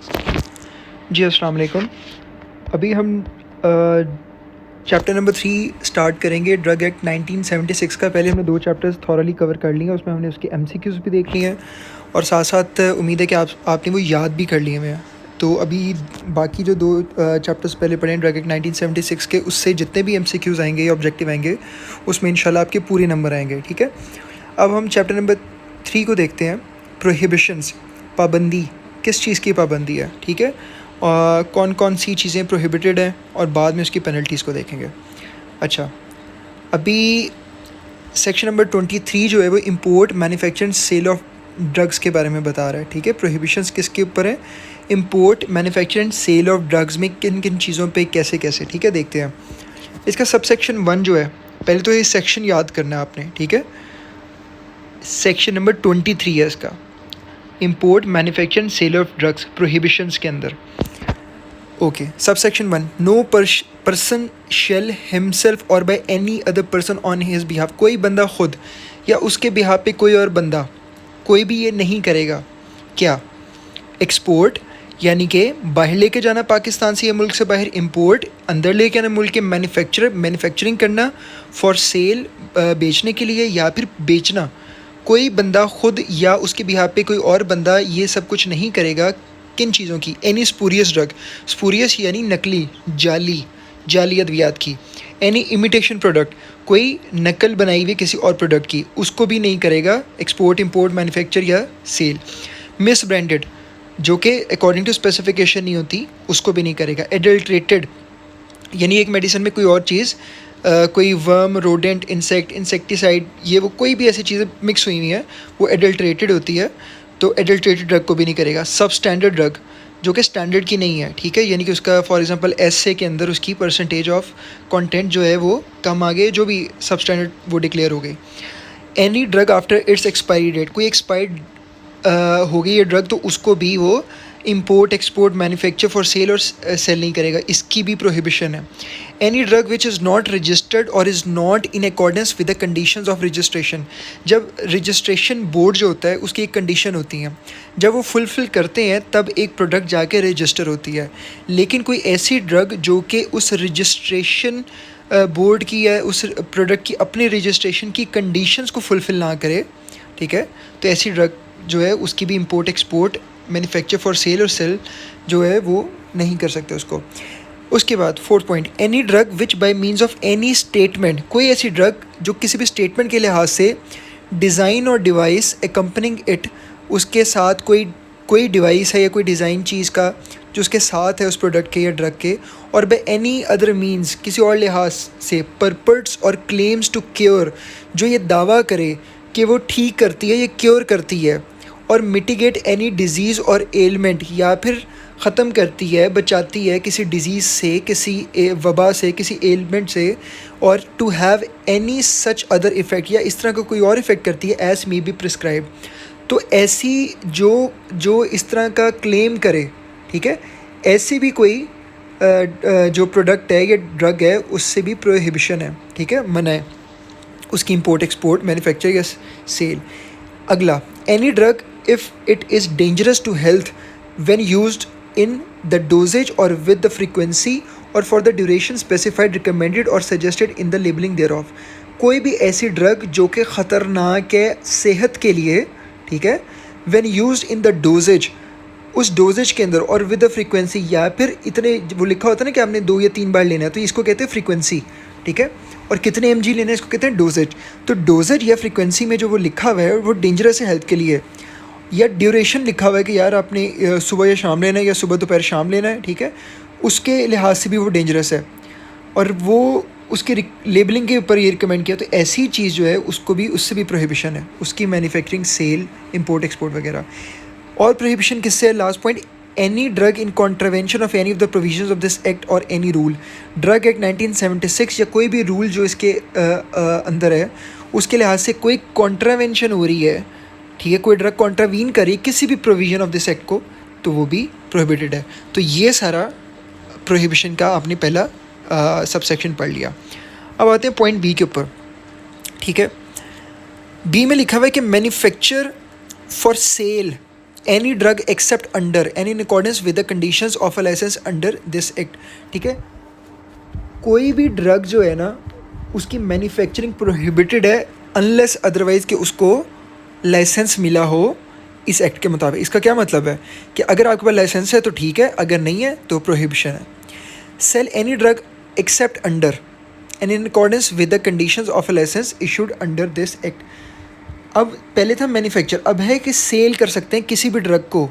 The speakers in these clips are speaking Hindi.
जी अस्सलाम वालेकुम। अभी हम चैप्टर नंबर 3 स्टार्ट करेंगे, ड्रग एक्ट 1976 का। पहले हमने 2 चैप्टर्स थॉरली कवर कर लिए हैं, उसमें हमने उसके एमसीक्यूज़ भी देख लिए हैं और साथ साथ उम्मीद है कि आपने वो याद भी कर लिए हुए हैं। तो अभी बाकी जो 2 चैप्टर्स पहले पढ़े हैं ड्रग एक्ट 1976 के, उससे जितने भी एमसीक्यूज़ आएंगे या ऑब्जेक्टिव आएंगे उसमें इंशाल्लाह आपके पूरे नंबर आएंगे, ठीक है। अब हम चैप्टर नंबर 3 को देखते हैं। प्रोहिबिशंस, पाबंदी, किस चीज़ की पाबंदी है, ठीक है। कौन कौन सी चीज़ें प्रोहिबिटेड हैं और बाद में उसकी पेनल्टीज़ को देखेंगे। अच्छा, अभी सेक्शन नंबर 23 जो है वो import, manufacture and sale of drugs के बारे में बता रहा है, ठीक है। प्रोहिबिशंस किसके ऊपर है? Import, manufacture and sale of drugs में किन किन चीज़ों पे कैसे कैसे, ठीक है, देखते हैं। इसका सब सेक्शन 1 जो है, पहले तो ये सेक्शन याद करना है आपने, ठीक है। सेक्शन नंबर 23 है इसका, import, manufacture and sale of drugs, prohibitions के अंदर। Okay, sub section 1, no person shall himself और by any other person on his behalf, कोई बंदा खुद या उसके बिहाफ पे कोई और बंदा, कोई भी ये नहीं करेगा। क्या? एक्सपोर्ट यानी कि बाहर लेके जाना पाकिस्तान से या मुल्क से बाहर, इंपोर्ट अंदर लेके आना मुल्क के, मैन्युफैक्चरिंग करना, फॉर सेल बेचने के लिए या फिर बेचना। कोई बंदा खुद या उसके बिहाफ पे कोई और बंदा ये सब कुछ नहीं करेगा। किन चीज़ों की? एनी स्पूरियस ड्रग, स्पूरियस यानी नकली, जाली अद्वियात की। एनी इमिटेशन प्रोडक्ट, कोई नकल बनाई हुई किसी और प्रोडक्ट की, उसको भी नहीं करेगा एक्सपोर्ट, इंपोर्ट, मैन्युफैक्चर या सेल। मिस ब्रांडेड, जो कि अकॉर्डिंग टू स्पेसिफिकेशन नहीं होती, उसको भी नहीं करेगा। एडल्ट्रेटेड यानी एक मेडिसिन में कोई और चीज़, कोई वर्म, रोडेंट, इंसेक्टिसाइड, ये वो कोई भी ऐसी चीज़ें मिक्स हुई हुई हैं वो एडल्ट्रेटेड होती है, तो एडल्ट्रेटेड ड्रग को भी नहीं करेगा। सब स्टैंडर्ड ड्रग, जो कि स्टैंडर्ड की नहीं है, ठीक है, यानी कि उसका फॉर एग्जांपल एसए के अंदर उसकी परसेंटेज ऑफ कंटेंट जो है वो कम आ गई, जो भी सब स्टैंडर्ड वो डिक्लेयर हो गई। Any drug after its expiry date, कोई एक्सपायर्ड हो गई ये ड्रग तो उसको भी वो import, export, manufacture for sale और सेल नहीं करेगा, इसकी भी प्रोहिबिशन है। Any drug which is not registered और is not in accordance with the conditions of registration, जब रजिस्ट्रेशन बोर्ड जो होता है उसकी एक कंडीशन होती हैं, जब वो फुलफ़िल करते हैं तब एक प्रोडक्ट जाके रजिस्टर होती है। लेकिन कोई ऐसी ड्रग जो कि उस रजिस्ट्रेशन बोर्ड की या उस प्रोडक्ट की अपने रजिस्ट्रेशन की कंडीशंस को फुलफ़िल ना करे, ठीक है, तो ऐसी ड्रग जो है उसकी भी import, export, manufacture for sale और सेल जो है वो नहीं कर सकते उसको। उसके बाद 4th point, any drug which bye means of any statement, कोई ऐसी ड्रग जो किसी भी स्टेटमेंट के लिहाज से डिज़ाइन और डिवाइस एकम्पनिंग इट, उसके साथ कोई डिवाइस है या कोई डिज़ाइन चीज़ का जो उसके साथ है उस प्रोडक्ट के या ड्रग के, और बाय एनी अदर मीन्स, किसी और लिहाज से, परपर्ट्स और क्लेम्स टू क्योर, जो ये दावा करे कि वो ठीक करती है, ये क्योर करती है, और मिटिगेट एनी डिज़ीज़ और एलमेंट, या फिर ख़त्म करती है, बचाती है किसी डिज़ीज़ से, किसी वबा से, किसी एलमेंट से, और to have any such other effect, या इस तरह का कोई और इफ़ेक्ट करती है, एज मे बी प्रिस्क्राइब। तो ऐसी जो इस तरह का क्लेम करे, ठीक है, ऐसी भी कोई जो प्रोडक्ट है या ड्रग है उससे भी प्रोहिबिशन है, ठीक है, मना है उसकी इंपोर्ट, एक्सपोर्ट, मैन्युफैक्चर या सेल। अगला, any drug if it is dangerous to health when used in the dosages और विद द फ्रीक्वेंसी और for the duration specified, recommended और suggested in the labelling thereof, कोई भी ऐसी ड्रग जो कि ख़तरनाक है सेहत के लिए, ठीक है, when used in the doses, उस डोजेज के अंदर, और विद द फ्रीक्वेंसी, या फिर इतने, वो लिखा होता है ना कि आपने 2 या 3 बार लेना है, तो इसको कहते हैं फ्रीक्वेंसी, ठीक है, और कितने mg लेना है इसको कहते हैं डोजेज। तो डोजेज या फ्रीक्वेंसी में जो वो लिखा हुआ है वो डेंजरस है हेल्थ के लिए, या ड्यूरेशन लिखा हुआ है कि यार आपने सुबह या शाम लेना है या सुबह दोपहर शाम लेना है, ठीक है, उसके लिहाज से भी वो डेंजरस है, और वो उसके लेबलिंग के ऊपर ये रिकमेंड किया, तो ऐसी चीज़ जो है उसको भी, उससे भी प्रोहिबिशन है, उसकी मैन्युफैक्चरिंग, सेल, इंपोर्ट, एक्सपोर्ट वगैरह। और प्रोहिबिशन किससे है? Last point, any drug in contravention of any of the provisions of this act और एनी रूल, ड्रग एक्ट 1976 या कोई भी रूल जो इसके अंदर है उसके लिहाज से कोई कॉन्ट्रावेंशन हो रही है, ठीक है, कोई ड्रग कॉन्ट्रावीन करी किसी भी प्रोविजन ऑफ दिस एक्ट को, तो वो भी प्रोहिबिटेड है। तो ये सारा प्रोहिबिशन का आपने पहला सब सेक्शन पढ़ लिया। अब आते हैं पॉइंट बी के ऊपर, ठीक है। बी में लिखा हुआ है कि manufacture for sale any drug except under and in accordance with the conditions of a licence under this act. ठीक है, कोई भी ड्रग जो है ना उसकी मैन्युफैक्चरिंग प्रोहिबिटेड है अनलेस अदरवाइज़ कि उसको लाइसेंस मिला हो इस एक्ट के मुताबिक। इसका क्या मतलब है कि अगर आपके पास लाइसेंस है तो ठीक है, अगर नहीं है तो प्रोहिबिशन है। Sale any drug except under and in accordance with the conditions of a licence issued under this act. अब पहले था मैन्युफैक्चर, अब है कि सेल कर सकते हैं किसी भी ड्रग को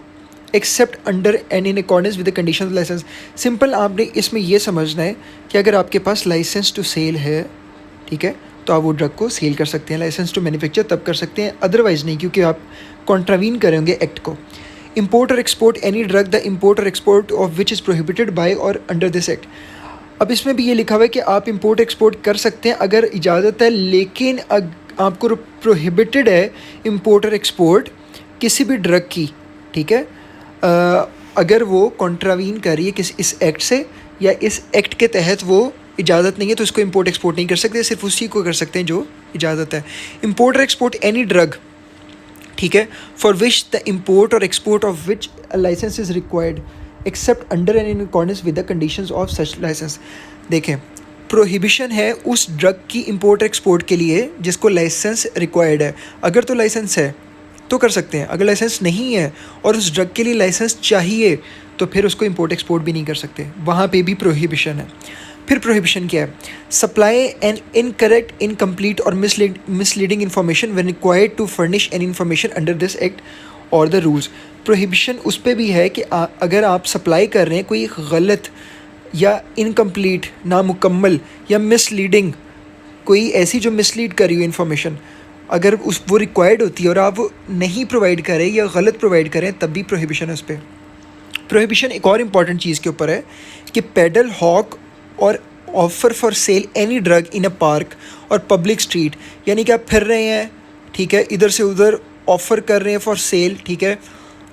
except under and in accordance with the condition of licence. Simple आपने इसमें यह समझना है कि अगर आपके पास लाइसेंस टू सेल है, ठीक है, तो आप वो ड्रग को सेल कर सकते हैं। लाइसेंस टू मैन्युफैक्चर तब कर सकते हैं, अदरवाइज़ नहीं, क्योंकि आप कॉन्ट्रावीन करेंगे एक्ट को। इम्पोर्ट और export any drug the import और export of which is prohibited by और अंडर दिस एक्ट। अब इसमें भी ये लिखा हुआ है कि आप इम्पोर्ट एक्सपोर्ट कर सकते हैं अगर इजाज़त है, लेकिन आपको प्रोहिबिटेड है इम्पोर्ट और एक्सपोर्ट किसी भी ड्रग की, ठीक है, अगर वो कॉन्ट्रावीन कर रही है किसी इस एक्ट से या इस एक्ट के तहत वो इजाज़त नहीं है तो इसको इम्पोर्ट एक्सपोर्ट नहीं कर सकते, सिर्फ उसी को कर सकते हैं जो इजाज़त है। इम्पोर्ट और एक्सपोर्ट एनी ड्रग, ठीक है, फॉर विच द इम्पोर्ट और export of which licence is required except under and in accordance with the conditions of such licence. देखें, प्रोहिबिशन है उस ड्रग की इम्पोर्ट एक्सपोर्ट के लिए जिसको लाइसेंस रिक्वायर्ड है। अगर तो लाइसेंस है तो कर सकते हैं, अगर लाइसेंस नहीं है और उस ड्रग के लिए लाइसेंस चाहिए तो फिर उसको इम्पोर्ट एक्सपोर्ट भी नहीं कर सकते, वहाँ पे भी प्रोहिबिशन है। फिर प्रोहिबिशन क्या है? सप्लाई एन इनकरेक्ट, इनकम्प्लीट और misleading information when required to furnish any information under this act और द रूल्स। प्रोहिबिशन उस पर भी है कि अगर आप सप्लाई कर रहे हैं कोई गलत या इनकम्प्लीट, नामुकम्मल या मिसलीडिंग, कोई ऐसी जो मिसलीड कर रही हो इन्फॉर्मेशन, अगर उस वो रिक्वायर्ड होती है और आप नहीं प्रोवाइड करें या गलत प्रोवाइड करें तब भी प्रोहिबिशन है उस पर। प्रोहिबिशन एक और इम्पॉर्टेंट चीज़ के ऊपर है कि पेडल, हॉक और offer for sale any drug in a park और पब्लिक स्ट्रीट, यानी कि आप फिर रहे हैं, ठीक है, इधर से उधर ऑफ़र कर रहे हैं फॉर सेल, ठीक है,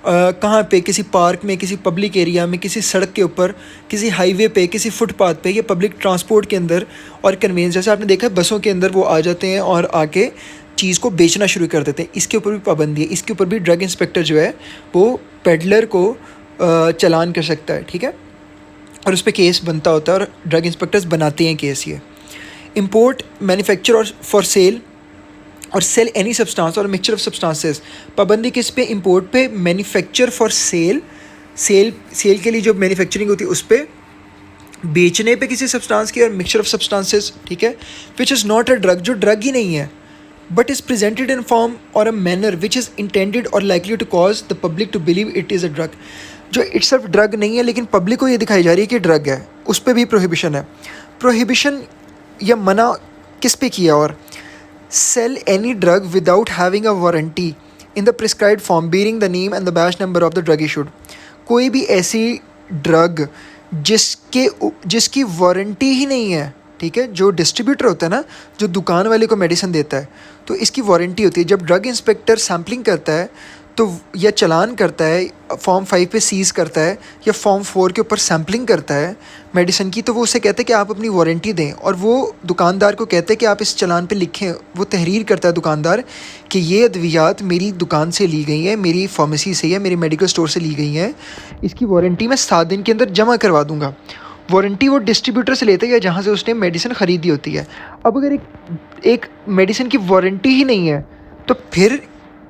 कहाँ पे, किसी पार्क में, किसी पब्लिक एरिया में, किसी सड़क के ऊपर, किसी हाईवे पे, किसी फुटपाथ पे या पब्लिक ट्रांसपोर्ट के अंदर और कन्वेंस, जैसे आपने देखा है बसों के अंदर वो आ जाते हैं और आके चीज़ को बेचना शुरू कर देते हैं। इसके ऊपर भी पाबंदी है, इसके ऊपर भी ड्रग इंस्पेक्टर जो है वो पेडलर को चालान कर सकता है, ठीक है, और उस पर केस बनता होता है और ड्रग इंस्पेक्टर्स बनाते हैं केस। ये इम्पोर्ट, मैन्युफैक्चर और फॉर सेल और सेल एनी सब्सटेंस और मिक्सचर ऑफ सब्सटेंसेस, पाबंदी किस पे? इम्पोर्ट पे, मैन्युफैक्चर फॉर सेल, सेल के लिए जो मैन्युफैक्चरिंग होती है उस पर, बेचने पे किसी सब्सटेंस की, और मिक्सचर ऑफ सब्सटेंसेस, ठीक है, which is not a drug, जो ड्रग ही नहीं है, but is presented in form और a manner which is intended और likely to cause the public to believe it is a drug, जो इट्स सिर्फ ड्रग नहीं है लेकिन पब्लिक को ये दिखाई जा रही है कि ड्रग है, उस पर भी प्रोहिबिशन है। प्रोहिबिशन या मना किस पे किया? और sale any drug without having a warranty in the prescribed form bearing the name and the batch number of the drug issued. कोई भी ऐसी ड्रग जिसकी वारंटी ही नहीं है, ठीक है, जो डिस्ट्रीब्यूटर होता है ना, जो दुकान वाले को मेडिसिन देता है, तो इसकी वारंटी होती है। जब ड्रग इंस्पेक्टर सैम्पलिंग करता है तो या चालान करता है, फॉर्म 5 पे सीज़ करता है या फॉर्म 4 के ऊपर सैम्पलिंग करता है मेडिसिन की, तो वो उससे कहते हैं कि आप अपनी वारंटी दें, और वो दुकानदार को कहते हैं कि आप इस चालान पे लिखें। वो तहरीर करता है दुकानदार कि ये अद्वियात मेरी दुकान से ली गई हैं, मेरी फार्मेसी से या मेरी मेडिकल स्टोर से ली गई हैं, इसकी वारंटी मैं 7 दिन के अंदर जमा करवा दूँगा। वारंटी वो डिस्ट्रीब्यूटर से लेता है या जहाँ से उसने मेडिसिन ख़रीदी होती है। अब अगर एक मेडिसिन की वारंटी ही नहीं है तो फिर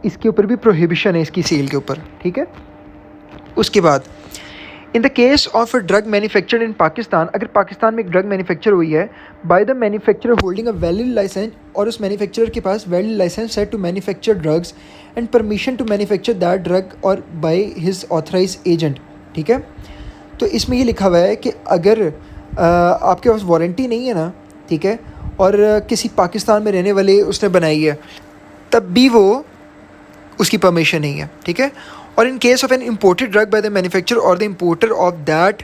इसके ऊपर भी प्रोहिबिशन है, इसकी सेल के ऊपर, ठीक है। उसके बाद in the case of a drug manufactured in Pakistan, अगर पाकिस्तान में एक ड्रग मैन्युफैक्चर हुई है by the manufacturer holding a valid licence, और उस मैन्युफैक्चरर के पास वैलिड लाइसेंस है to manufacture drugs and permission to manufacture that drug और बाय हिज ऑथराइज एजेंट, ठीक है। तो इसमें ये लिखा हुआ है कि अगर आपके पास वारंटी नहीं है ना, ठीक है, और किसी पाकिस्तान में रहने वाले उसने बनाई है, तब भी वो उसकी परमिशन नहीं है, ठीक है। और in case of an imported drug by the manufacturer और the importer of that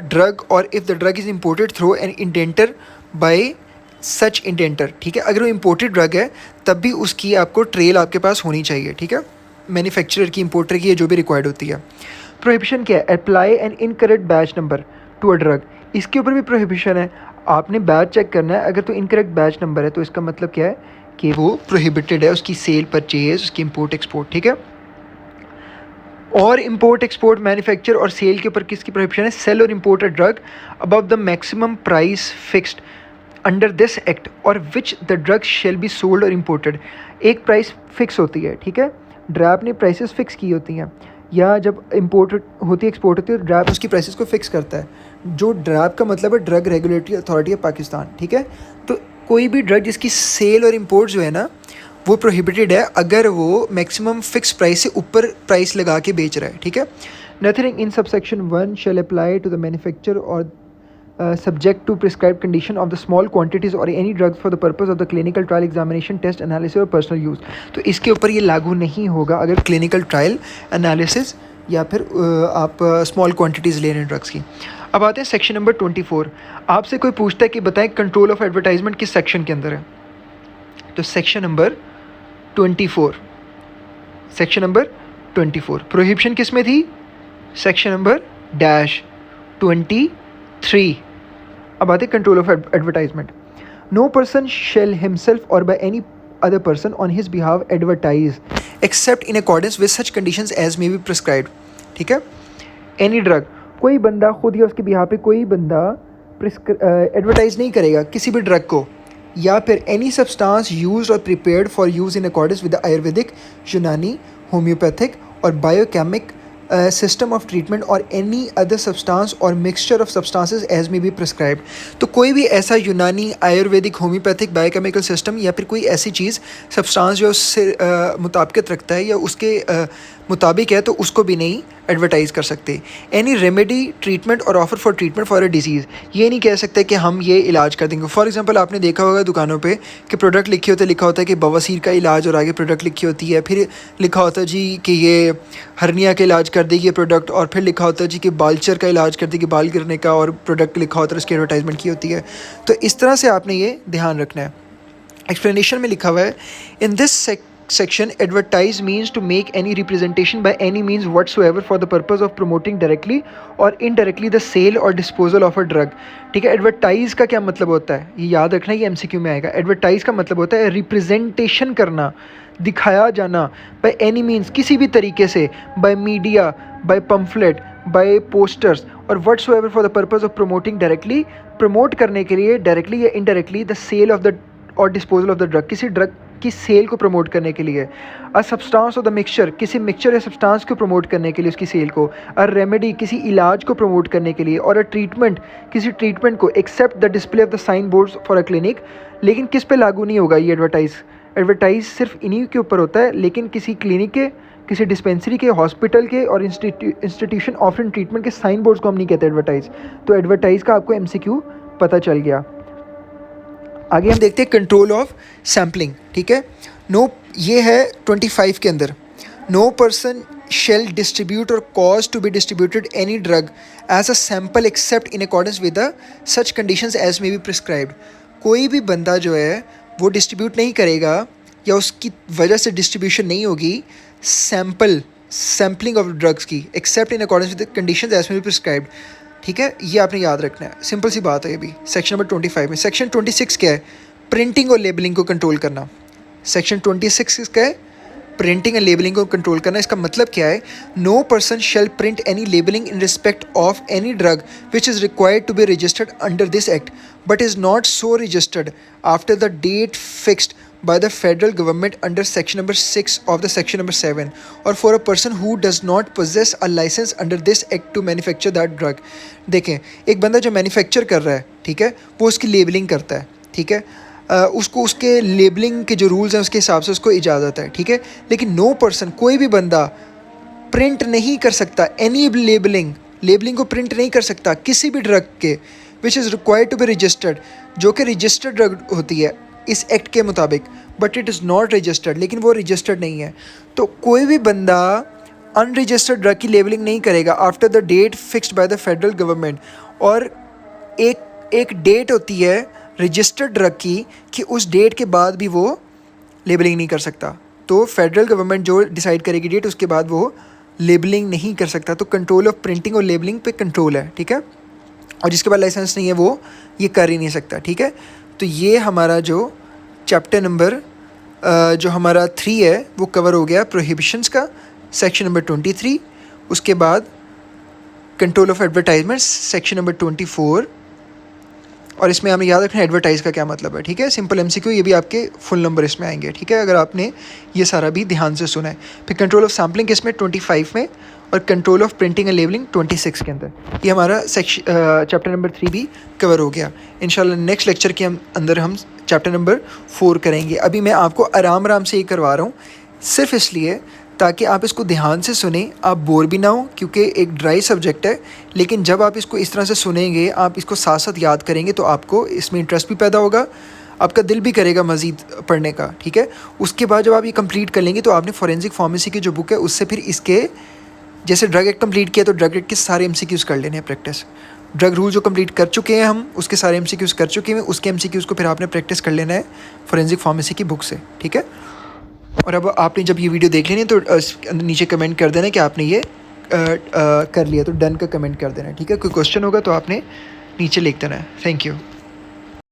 drug, और if the drug is imported through an indenter by such indenter, ठीक है, अगर वो इम्पोर्टेड ड्रग है तब भी उसकी आपको ट्रेल आपके पास होनी चाहिए, ठीक है, मैन्युफैक्चरर की, इम्पोर्टर की, जो भी रिक्वायर्ड होती है। प्रोहिबिशन क्या है? Apply an incorrect batch number to a drug, इसके ऊपर भी प्रोहिबिशन है। आपने बैच चेक करना है, अगर तो इनकरेक्ट बैच नंबर है तो इसका मतलब क्या है कि वो प्रोहिबिटेड है, उसकी सेल, परचेज, उसकी इम्पोर्ट एक्सपोर्ट, ठीक है। और इम्पोर्ट एक्सपोर्ट मैन्युफैक्चर और सेल के ऊपर किसकी प्रोहिबिशन है? सेल और import a drug above the maximum price fixed under this act और which the drug shall be sold और इम्पोर्टेड। एक प्राइस फिक्स होती है, ठीक है, ड्रैब ने प्राइसेस फिक्स की होती हैं, या जब इम्पोर्ट होती है एक्सपोर्ट होती है तो ड्रैब उसकी प्राइसेस को फिक्स करता है। जो ड्रैब का मतलब है drug regulatory authority of Pakistan, ठीक है। तो कोई भी ड्रग जिसकी सेल और इम्पोर्ट जो है ना वो प्रोहिबिटेड है अगर वो मैक्सिमम फिक्स प्राइस से ऊपर प्राइस लगा के बेच रहा है, ठीक है। Nothing in subsection 1 shall apply to the manufacture और subject to prescribed condition of the small quantities or any drugs for the purpose of the clinical trial examination test analysis और personal use। तो इसके ऊपर ये लागू नहीं होगा अगर क्लिनिकल ट्रायल एनालिसिस या फिर आप स्मॉल क्वांटिटीज़ ले रहे हैं ड्रग्स की। अब आते हैं सेक्शन नंबर 24। आपसे कोई पूछता है कि बताएं कंट्रोल ऑफ एडवर्टाइजमेंट किस सेक्शन के अंदर है, तो section number 24, section number 24 prohibition किस में थी? Section number -23। अब आते control of advertisement. No person shall himself और by any other person on his behalf advertise except in accordance with such conditions as may be prescribed, ठीक है। एनी ड्रग, कोई बंदा खुद या उसके बिहाव पे कोई बंदा एडवर्टाइज नहीं करेगा किसी भी ड्रग को, या फिर एनी सब्सटेंस यूज्ड और prepared for use in accordance with Ayurvedic, Unani, homeopathic और बायोकेमिक सिस्टम ऑफ ट्रीटमेंट और एनी अदर सब्सटेंस और mixture of substances as may be prescribed. तो कोई भी ऐसा यूनानी, आयुर्वेदिक, होम्योपैथिक, बायोकेमिकल सिस्टम या फिर कोई ऐसी चीज़ सब्सटेंस जो उससे मुताबिकत रखता है या उसके मुताबिक है तो उसको भी नहीं एडवर्टाइज़ कर सकते। एनी रेमेडी, ट्रीटमेंट और offer for treatment for a disease, ये नहीं कह सकते कि हम ये इलाज कर देंगे। फॉर एग्जांपल आपने देखा होगा दुकानों पे कि प्रोडक्ट लिखा होता है कि बवासीर का इलाज और आगे प्रोडक्ट लिखी होती है, फिर लिखा होता है जी कि ये हर्निया का इलाज कर देगी प्रोडक्ट, और फिर लिखा होता है जी कि बालचर का इलाज कर देगी, बाल गिरने का, और प्रोडक्ट लिखा होता है उसकी एडवर्टाइजमेंट की होती है। तो इस तरह से आपने ये ध्यान रखना है। एक्सप्लेनेशन में लिखा हुआ है in this section advertise means to make any representation by any means whatsoever for the purpose of promoting directly or indirectly the sale or disposal of a drug, ठीक है। एडवर्टाइज का क्या मतलब होता है ये याद रखना, ये एमसीक्यू में आएगा। एडवर्टाइज का मतलब होता है रिप्रेजेंटेशन करना, दिखाया जाना, बाय एनी मीन्स किसी भी तरीके से, by media, by pamphlet, by posters और whatsoever for the purpose of promoting directly, promote करने के लिए डायरेक्टली या indirectly the sale of the और डिस्पोजल ऑफ द ड्रग, किसी ड्रग की सेल को प्रमोट करने के लिए। A substance of the mixture, किसी मिक्सचर या सब्सटेंस को प्रमोट करने के लिए उसकी सेल को। अ रेमेडी, किसी इलाज को प्रमोट करने के लिए। और अ ट्रीटमेंट, किसी ट्रीटमेंट को। Except the display of the sign boards for a clinic, लेकिन किस पे लागू नहीं होगा ये एडवर्टाइज सिर्फ इन्हीं के ऊपर होता है, लेकिन किसी क्लिनिक के, किसी डिस्पेंसरी के, हॉस्पिटल के और इंस्टीट्यूशन ऑफरिंग ट्रीटमेंट के साइन बोर्ड्स को हम नहीं कहते एडवर्टाइज। तो एडवर्टाइज का आपको एमसीक्यू पता चल गया। आगे हम देखते हैं कंट्रोल ऑफ सैम्पलिंग, ठीक है। ये है 25 के अंदर। नो पर्सन शेल डिस्ट्रीब्यूट और cause to be distributed any drug as a sample except in accordance with the such conditions as may be prescribed. कोई भी बंदा जो है वो डिस्ट्रीब्यूट नहीं करेगा या उसकी वजह से डिस्ट्रीब्यूशन नहीं होगी सैम्पलिंग ऑफ ड्रग्स की, except in accordance with the conditions as may be prescribed, ठीक है। ये आपने याद रखना है, सिंपल सी बात है ये भी। सेक्शन नंबर 25 में। सेक्शन 26 क्या है? प्रिंटिंग और लेबलिंग को कंट्रोल करना। सेक्शन 26 क्या है? प्रिंटिंग एंड लेबलिंग को कंट्रोल करना। इसका मतलब क्या है? No person shall print any labelling in respect of any drug which is required to be registered under this act but is not so registered after the date fixed by the federal government under section number 6 of the section number 7 or for a person who does not possess a license under this act to manufacture that drug। देखें, एक बंदा जो मैन्युफैक्चर कर रहा है, ठीक है, वो उसकी लेबलिंग करता है, ठीक है, उसको उसके लेबलिंग के जो रूल्स हैं उसके हिसाब से उसको इजाज़त है, ठीक है। लेकिन नो पर्सन, कोई भी बंदा प्रिंट नहीं कर सकता एनी लेबलिंग को प्रिंट नहीं कर सकता किसी भी ड्रग के which is required to be registered, जो कि रजिस्टर्ड ड्रग होती है इस एक्ट के मुताबिक, but it is not registered, लेकिन वो रजिस्टर्ड नहीं है। तो कोई भी बंदा अनरजिस्टर्ड ड्रग की लेबलिंग नहीं करेगा after the date fixed by the federal government. और एक डेट होती है रजिस्टर्ड ड्रग की कि उस डेट के बाद भी वो लेबलिंग नहीं कर सकता। तो फेडरल गवर्नमेंट जो डिसाइड करेगी डेट, उसके बाद वो लेबलिंग नहीं कर सकता। तो कंट्रोल ऑफ प्रिंटिंग और लेबलिंग पे कंट्रोल है, ठीक है। और जिसके पास लाइसेंस नहीं है वो ये कर ही नहीं सकता, ठीक है। तो ये हमारा जो चैप्टर नंबर जो हमारा 3 है वो कवर हो गया प्रोहिबिशंस का, सेक्शन नंबर 23। उसके बाद control of advertisement section number 24, और इसमें हमें याद रखना है एडवर्टाइज़ का क्या मतलब है, ठीक है। सिंपल एमसीक्यू, ये भी आपके फुल नंबर इसमें आएंगे, ठीक है, अगर आपने ये सारा भी ध्यान से सुना है। फिर कंट्रोल ऑफ सैम्पलिंग किसमें 25 में, और control of printing and labelling 26 के अंदर। ये हमारा चैप्टर नंबर 3 भी कवर हो गया। इंशाल्लाह नेक्स्ट लेक्चर के अंदर हम चैप्टर नंबर 4 करेंगे। अभी मैं आपको आराम आराम से ये करवा रहा हूँ, सिर्फ इसलिए ताकि आप इसको ध्यान से सुने, आप बोर भी ना हो, क्योंकि एक ड्राई सब्जेक्ट है। लेकिन जब आप इसको इस तरह से सुनेंगे, आप इसको साथ साथ याद करेंगे, तो आपको इसमें इंटरेस्ट भी पैदा होगा, आपका दिल भी करेगा मज़ीद पढ़ने का, ठीक है। उसके बाद जब आप ये कंप्लीट कर लेंगे, तो आपने फॉरेंसिक फार्मेसी की जो बुक है उससे फिर इसके, जैसे ड्रग एक्ट कंप्लीट किया तो ड्रग एक्ट के सारे एमसीक्यूज़ कर लेने हैं प्रैक्टिस। ड्रग रूल जो कंप्लीट कर चुके हैं हम, उसके सारे एमसीक्यूज़ कर चुके हैं, उसके एमसीक्यूज़ को फिर आपने प्रैक्टिस कर लेना है फॉरेंसिक फार्मेसी की बुक से, ठीक है। और अब आपने जब ये वीडियो देख लेनी है, तो नीचे कमेंट कर देना कि आपने ये कर लिया, तो डन का कमेंट कर देना, ठीक है। कोई क्वेश्चन होगा तो आपने नीचे लिख देना है। Thank you.